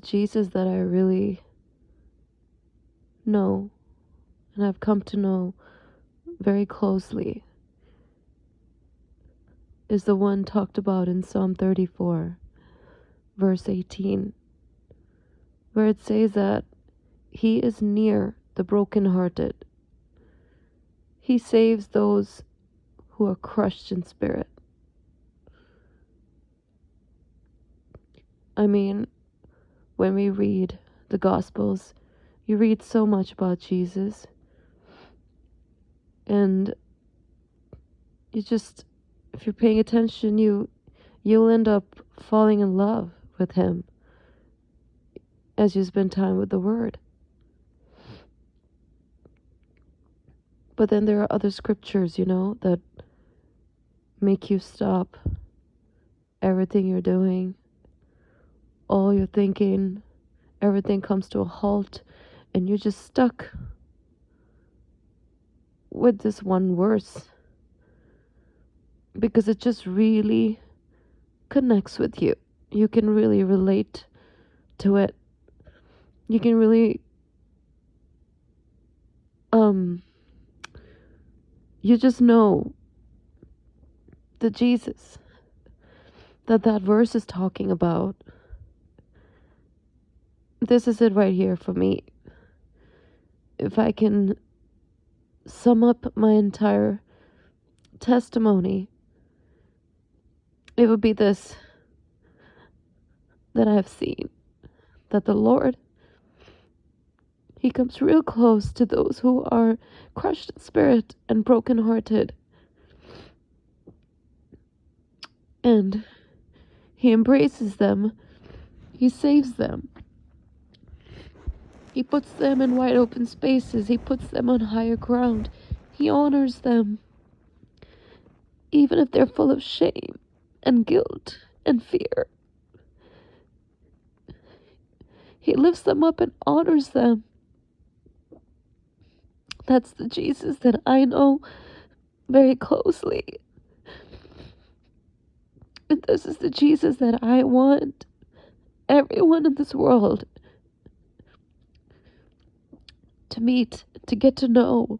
Jesus that I really know and I've come to know very closely is the one talked about in Psalm 34, verse 18, where it says that He is near the brokenhearted. He saves those who are crushed in spirit. I mean, when we read the Gospels, you read so much about Jesus, and if you're paying attention, you'll end up falling in love with Him as you spend time with the Word. But then there are other scriptures, that make you stop everything you're doing, all your thinking, everything comes to a halt, and you're just stuck with this one verse because it just really connects with you. You can really relate to it. You can really you just know the Jesus that verse is talking about. This is it right here for me. If I can sum up my entire testimony, it would be this: that I have seen that the Lord, He comes real close to those who are crushed in spirit and brokenhearted. And He embraces them. He saves them. He puts them in wide open spaces. He puts them on higher ground. He honors them, even if they're full of shame and guilt and fear. He lifts them up and honors them. That's the Jesus that I know very closely. And this is the Jesus that I want everyone in this world to meet, to get to know,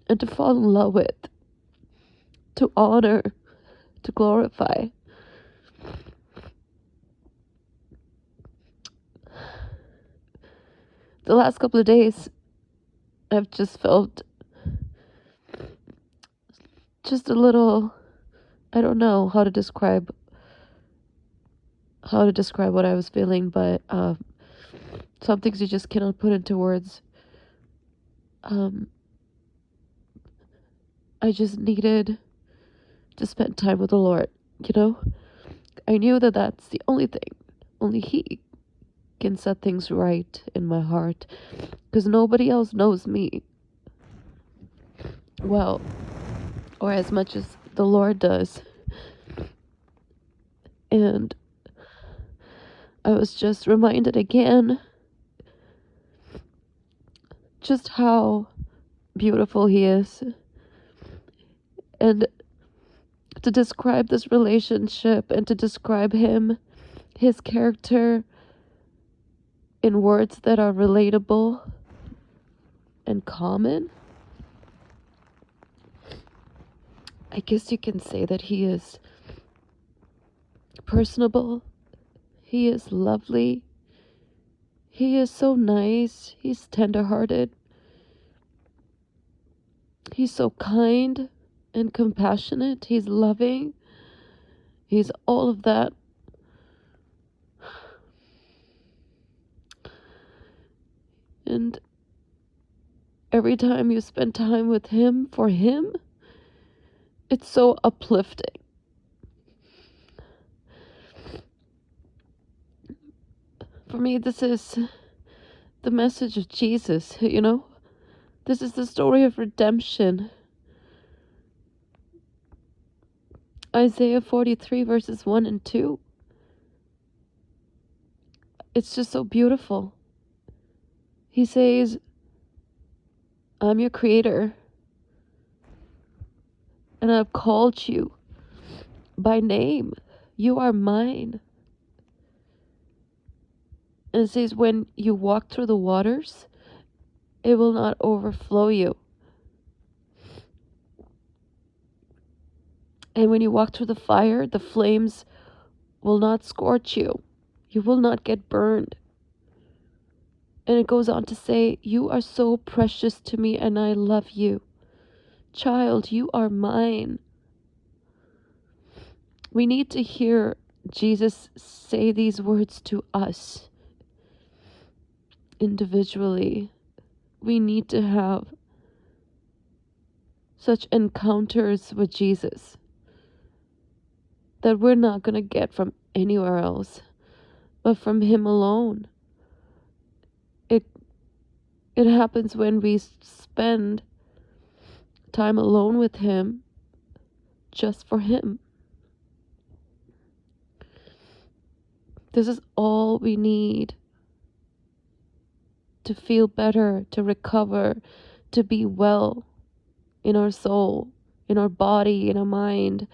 and to fall in love with, to honor, to glorify. The last couple of days, I've just felt just a little, I don't know how to describe what I was feeling, but some things you just cannot put into words. I just needed to spend time with the Lord, I knew that that's the only thing. Only He can set things right in my heart, because nobody else knows me well, or as much as the Lord does. And I was just reminded again just how beautiful He is. And to describe this relationship and to describe Him, His character, in words that are relatable and common, I guess you can say that He is personable. He is lovely. He is so nice. He's tender-hearted. He's so kind and compassionate. He's loving. He's all of that. And every time you spend time with Him, for Him, it's so uplifting. For me, this is the message of Jesus, This is the story of redemption. Isaiah 43 verses 1 and 2. It's just so beautiful. He says, I'm your creator, and I've called you by name. You are mine. And it says, when you walk through the waters, it will not overflow you. And when you walk through the fire, the flames will not scorch you. You will not get burned. And it goes on to say, you are so precious to me and I love you. Child, you are mine. We need to hear Jesus say these words to us individually. We need to have such encounters with Jesus that we're not going to get from anywhere else, but from Him alone. It happens when we spend time alone with Him, just for Him. This is all we need to feel better, to recover, to be well in our soul, in our body, in our mind.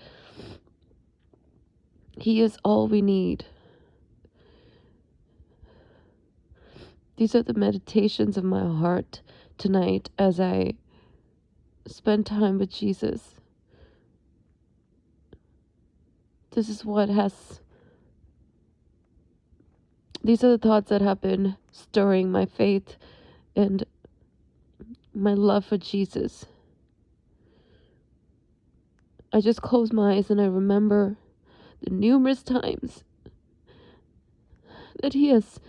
He is all we need. These are the meditations of my heart tonight as I spend time with Jesus. These are the thoughts that have been stirring my faith and my love for Jesus. I just close my eyes and I remember the numerous times that He has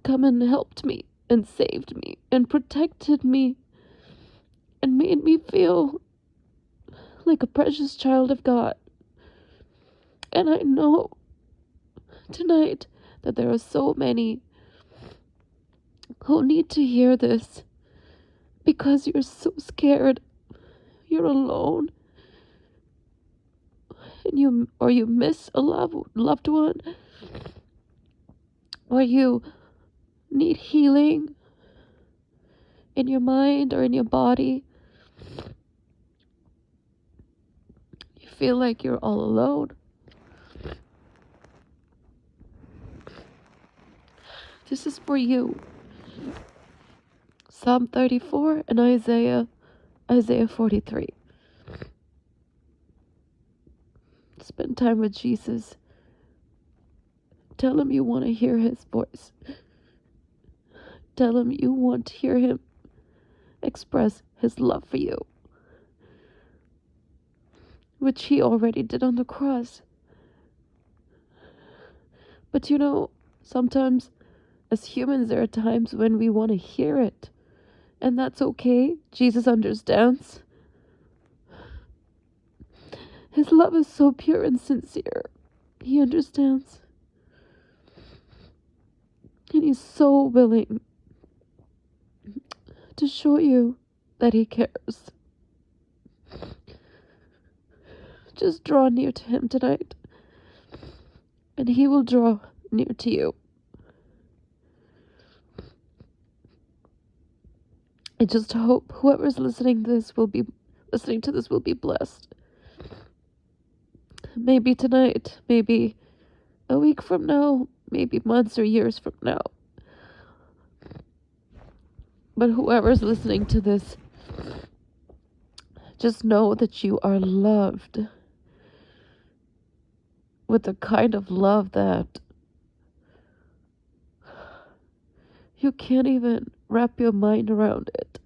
come and helped me and saved me and protected me and made me feel like a precious child of God. And I know tonight that there are so many who need to hear this because you're so scared, you're alone, and you miss a loved one, or you need healing in your mind or in your body. You feel like you're all alone. This is for you. Psalm 34 and Isaiah 43. Spend time with Jesus. Tell Him you want to hear His voice. Tell Him you want to hear Him express His love for you, which He already did on the cross. But sometimes as humans there are times when we want to hear it, and that's okay. Jesus understands. His love is so pure and sincere. He understands. And He's so willing to show you that He cares. Just draw near to Him tonight, and He will draw near to you. I just hope whoever's listening to this will be blessed. Maybe tonight, maybe a week from now, maybe months or years from now. But whoever's listening to this, just know that you are loved with the kind of love that you can't even wrap your mind around it.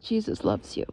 Jesus loves you.